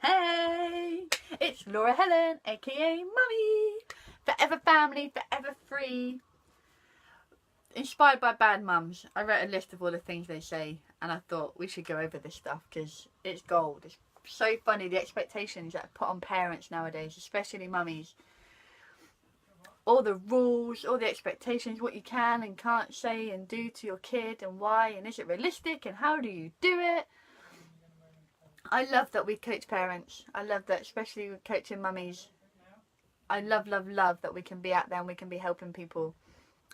Hey, it's Laura Helen, aka Mummy. Forever family, forever free. Inspired by bad mums, I wrote a list of all the things they say, and I thought we should go over this stuff because it's gold. It's so funny, the expectations that are put on parents nowadays, especially mummies. All the rules, all the expectations, what you can and can't say and do to your kid, and why, and is it realistic, and how do you do it? I love that we coach parents. I love that, especially with coaching mummies. I love that we can be out there and we can be helping people.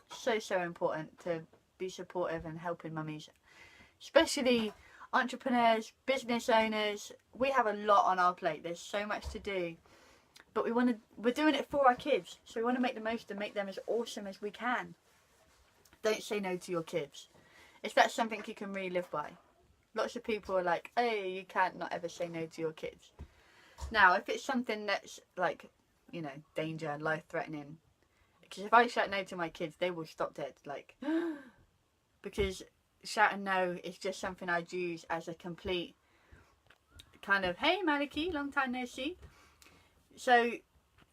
So important to be supportive and helping mummies, especially entrepreneurs, business owners. We have a lot on our plate. There's so much to do, but we're doing it for our kids, so we want to make the most and make them as awesome as we can. Don't say no to your kids. If that's something you can really live by. Lots of people are like, hey, you can't not ever say no to your kids. Now, if it's something that's like, danger, life-threatening, because if I shout no to my kids, they will stop dead. Like, because shouting no is just something I'd use as a complete kind of, hey, Maliki, long time no see. So,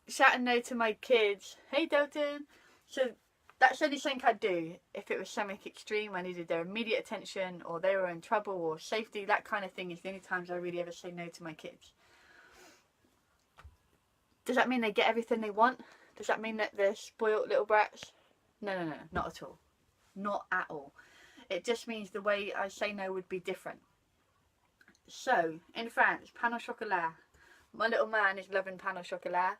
shouting no to my kids, hey, Dalton. So, that's only something I'd do if it was something extreme. I needed their immediate attention, or they were in trouble, or safety. That kind of thing is the only times I really ever say no to my kids. Does that mean they get everything they want? Does that mean that they're spoiled little brats? No, not at all. Not at all. It just means the way I say no would be different. So, in France, pain au chocolat. My little man is loving pain au chocolat.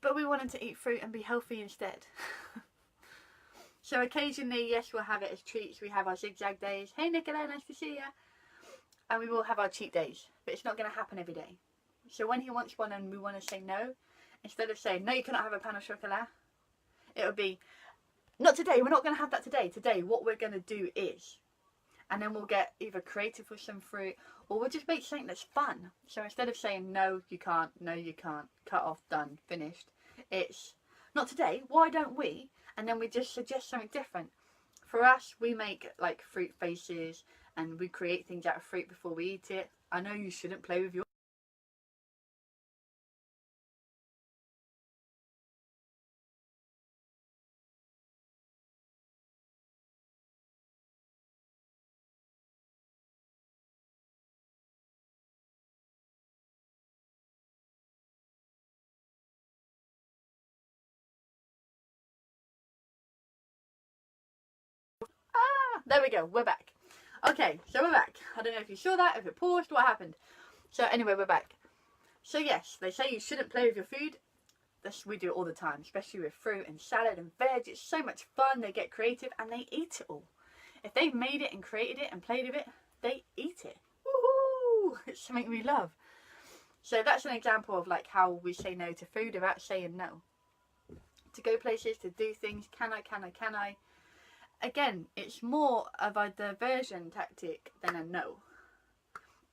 But we want him to eat fruit and be healthy instead. So occasionally, yes, we'll have it as treats. We have our zigzag days. Hey Nicola, nice to see ya. And we will have our cheat days. But it's not going to happen every day. So when he wants one and we want to say no, instead of saying, no, you cannot have a pain au chocolat, it would be, not today, we're not going to have that today. Today, what we're going to do is. And then we'll get either creative with some fruit, or we'll just make something that's fun. So instead of saying, no, you can't, cut off, done, finished, it's, not today, why don't we? And then we just suggest something different. For us, we make like fruit faces, and we create things out of fruit before we eat it. I know you shouldn't play with your there we go, we're back. Okay, so we're back. I don't know if you saw that, if it paused, what happened. So anyway, we're back. So yes, they say you shouldn't play with your food. This we do it all the time, especially with fruit and salad and veg. It's so much fun. They get creative and they eat it all. If they've made it and created it and played with it, they eat it. Woohoo! It's something we love. So that's an example of like how we say no to food without saying no. To go places, to do things, can I? Again, it's more of a diversion tactic than a no.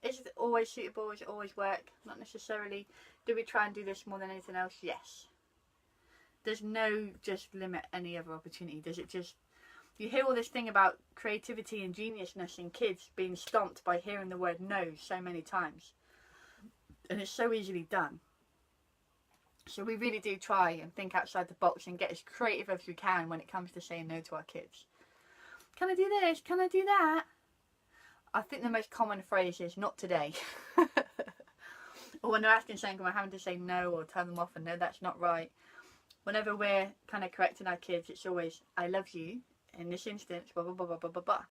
Is it always suitable? Does it always work? Not necessarily. Do we try and do this more than anything else? Yes. There's no just limit any other opportunity. Does it just... You hear all this thing about creativity and geniusness in kids being stomped by hearing the word no so many times. And it's so easily done. So we really do try and think outside the box and get as creative as we can when it comes to saying no to our kids. Can I do this? Can I do that? I think the most common phrase is, not today. Or when they're asking something, we're having to say no or turn them off and no, that's not right. Whenever we're kind of correcting our kids, it's always, I love you. In this instance, blah, blah, blah, blah, blah, blah, blah.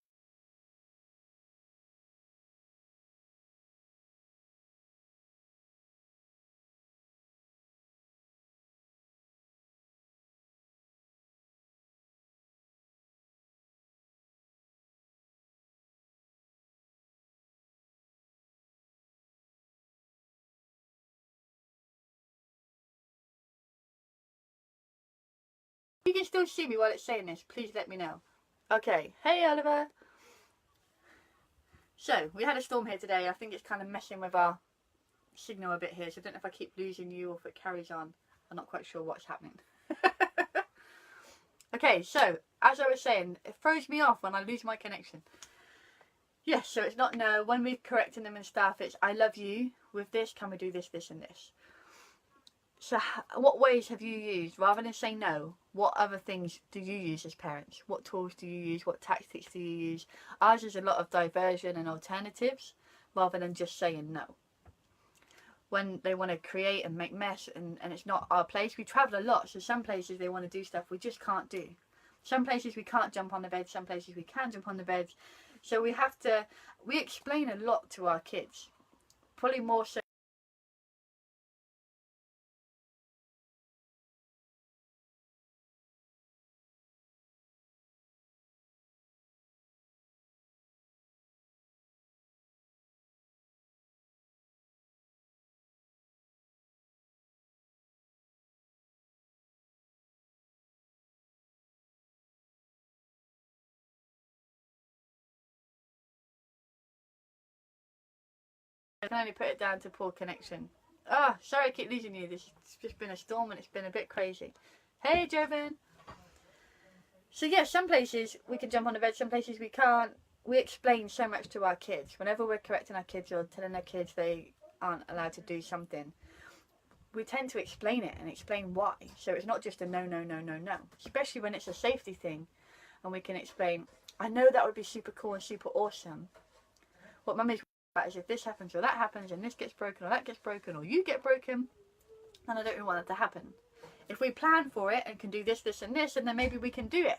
If you can still see me while it's saying this, please let me know. Okay, hey Oliver. So, we had a storm here today. I think it's kind of messing with our signal a bit here, so I don't know if I keep losing you or if it carries on. I'm not quite sure what's happening. Okay, so, as I was saying, it throws me off when I lose my connection. Yes, so it's not no. When we're correcting them and stuff, it's I love you with this. Can we do this, this, and this? So, what ways have you used rather than say no? What other things do you use as parents? What tools do you use? What tactics do you use? Ours is a lot of diversion and alternatives rather than just saying no. When they want to create and make mess and it's not our place, we travel a lot. So some places they want to do stuff we just can't do. Some places we can't jump on the bed. Some places we can jump on the bed. So we explain a lot to our kids. Probably more so. I can only put it down to poor connection. Sorry I keep losing you. It's just been a storm and it's been a bit crazy. Hey, Joven. So yeah, some places we can jump on the bed, some places we can't. We explain so much to our kids. Whenever we're correcting our kids or telling our kids they aren't allowed to do something, we tend to explain it and explain why. So it's not just a no, no, no, no, no. Especially when it's a safety thing and we can explain, I know that would be super cool and super awesome. What Mummy's is if this happens or that happens and this gets broken or that gets broken or you get broken, then I don't really want that to happen. If we plan for it and can do this, this and this, and then maybe we can do it.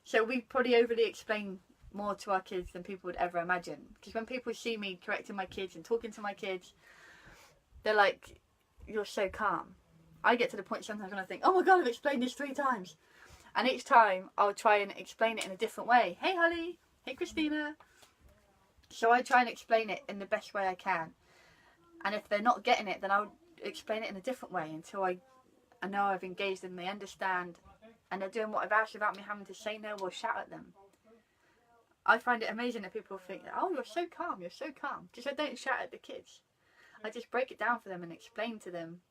So we probably overly explain more to our kids than people would ever imagine. Because when people see me correcting my kids and talking to my kids, they're like, you're so calm. I get to the point sometimes when I think, oh my God, I've explained this 3 times. And each time I'll try and explain it in a different way. Hey Holly, hey Christina. So I try and explain it in the best way I can. And if they're not getting it, then I'll explain it in a different way until I know I've engaged them, they understand, and they're doing what I've asked without me having to say no or shout at them. I find it amazing that people think, oh, you're so calm, you're so calm. Because I don't shout at the kids. I just break it down for them and explain to them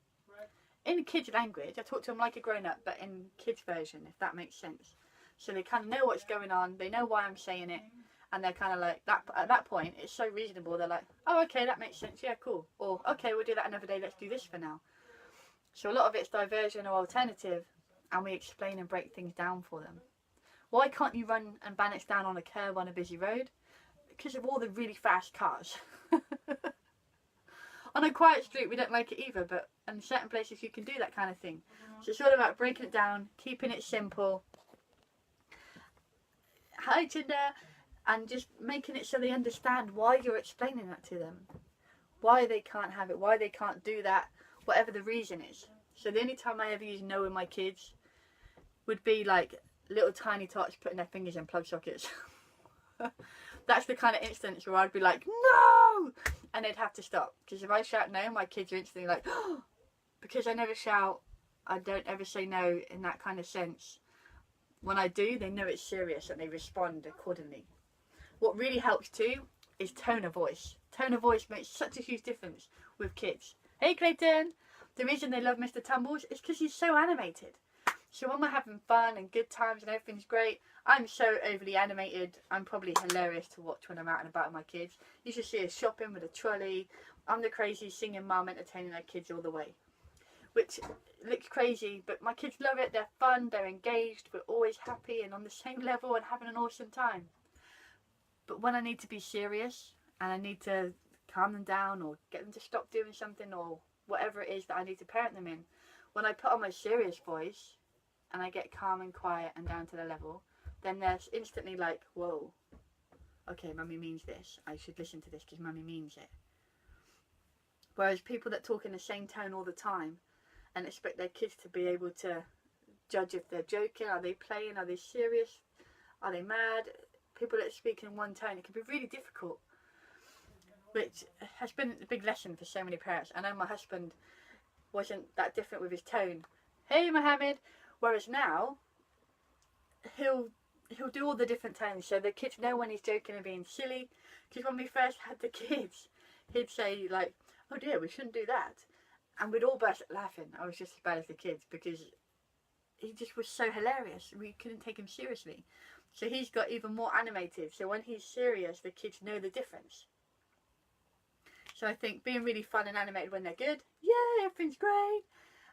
in kids' language. I talk to them like a grown-up, but in kids' version, if that makes sense. So they kind of know what's going on, they know why I'm saying it. And they're kind of like, at that point, it's so reasonable. They're like, oh, okay, that makes sense. Yeah, cool. Or, okay, we'll do that another day. Let's do this for now. So a lot of it's diversion or alternative. And we explain and break things down for them. Why can't you run and balance down on a curb on a busy road? Because of all the really fast cars. On a quiet street, we don't like it either. But in certain places, you can do that kind of thing. So it's all about breaking it down, keeping it simple. Hi, Tinder. And just making it so they understand why you're explaining that to them. Why they can't have it, why they can't do that, whatever the reason is. So the only time I ever use no with my kids would be like little tiny tots putting their fingers in plug sockets. That's the kind of instance where I'd be like, no! And they'd have to stop. Because if I shout no, my kids are instantly like, oh! Because I never shout, I don't ever say no in that kind of sense. When I do, they know it's serious and they respond accordingly. What really helps too is tone of voice. Tone of voice makes such a huge difference with kids. Hey Clayton! The reason they love Mr. Tumbles is because he's so animated. So when we're having fun and good times and everything's great, I'm so overly animated. I'm probably hilarious to watch when I'm out and about with my kids. You should see us shopping with a trolley. I'm the crazy singing mum entertaining our kids all the way. Which looks crazy, but my kids love it. They're fun, they're engaged, we're always happy and on the same level and having an awesome time. But when I need to be serious and I need to calm them down or get them to stop doing something or whatever it is that I need to parent them in, when I put on my serious voice and I get calm and quiet and down to their level, then they're instantly like, whoa, okay, Mummy means this. I should listen to this because Mummy means it. Whereas people that talk in the same tone all the time and expect their kids to be able to judge if they're joking, are they playing, are they serious, are they mad? People that speak in one tone, it can be really difficult, which has been a big lesson for so many parents. I know my husband wasn't that different with his tone. Hey Mohammed. Whereas now he'll do all the different tones so the kids know when he's joking and being silly. Because when we first had the kids, he'd say like, oh dear, we shouldn't do that, and we'd all burst laughing. I was just as bad as the kids because he just was so hilarious. We couldn't take him seriously. So he's got even more animated. So when he's serious, the kids know the difference. So I think being really fun and animated when they're good, yeah, everything's great.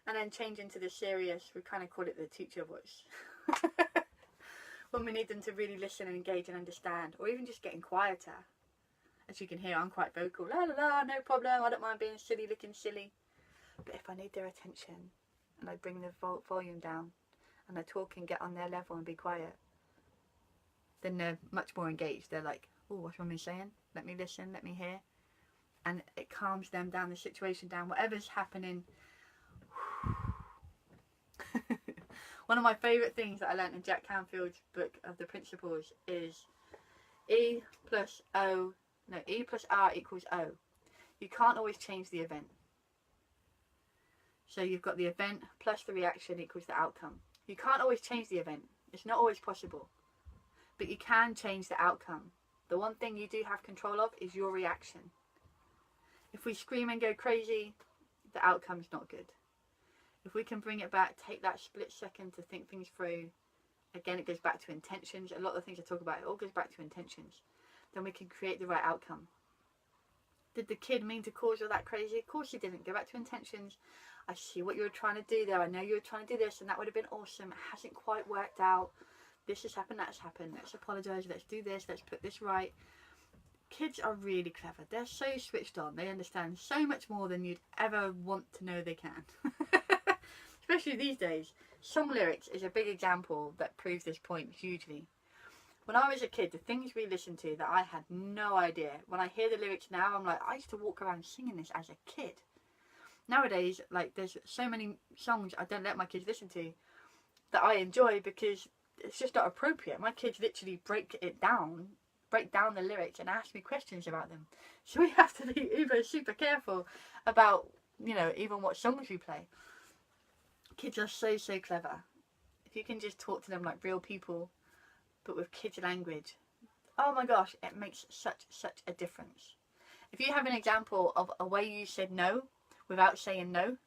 And then changing to the serious, we kind of call it the teacher voice. When we need them to really listen and engage and understand, or even just getting quieter. As you can hear, I'm quite vocal. La la la, no problem, I don't mind being silly, looking silly. But if I need their attention, and I bring the volume down, and I talk and get on their level and be quiet, then they're much more engaged. They're like, oh, what's Mummy saying? Let me listen, let me hear. And it calms them down, the situation down, whatever's happening. One of my favourite things that I learned in Jack Canfield's book of the principles is E plus R equals O. You can't always change the event. So you've got the event plus the reaction equals the outcome. You can't always change the event. It's not always possible. But you can change the outcome. The one thing you do have control of is your reaction. If we scream and go crazy, the outcome's not good. If we can bring it back, take that split second to think things through, again, it goes back to intentions. A lot of the things I talk about, it all goes back to intentions. Then we can create the right outcome. Did the kid mean to cause all that crazy? Of course he didn't. Go back to intentions. I see what you were trying to do there. I know you were trying to do this and that would have been awesome. It hasn't quite worked out. This has happened, that's happened. Let's apologise. Let's do this. Let's put this right. Kids are really clever. They're so switched on. They understand so much more than you'd ever want to know they can. Especially these days. Song lyrics is a big example that proves this point hugely. When I was a kid, the things we listened to that I had no idea. When I hear the lyrics now, I'm like, I used to walk around singing this as a kid. Nowadays, like, there's so many songs I don't let my kids listen to that I enjoy because it's just not appropriate. My kids literally break down the lyrics and ask me questions about them. So we have to be super careful about, even what songs we play. Kids are so clever. If you can just talk to them like real people, but with kids' language, oh my gosh, it makes such a difference. If you have an example of a way you said no without saying no,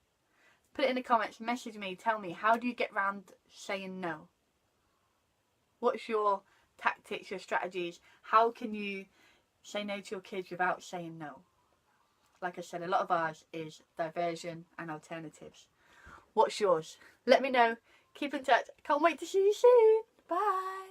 put it in the comments, message me, tell me, how do you get around saying no? What's your tactics, your strategies? How can you say no to your kids without saying no? Like I said, a lot of ours is diversion and alternatives. What's yours? Let me know. Keep in touch. Can't wait to see you soon. Bye.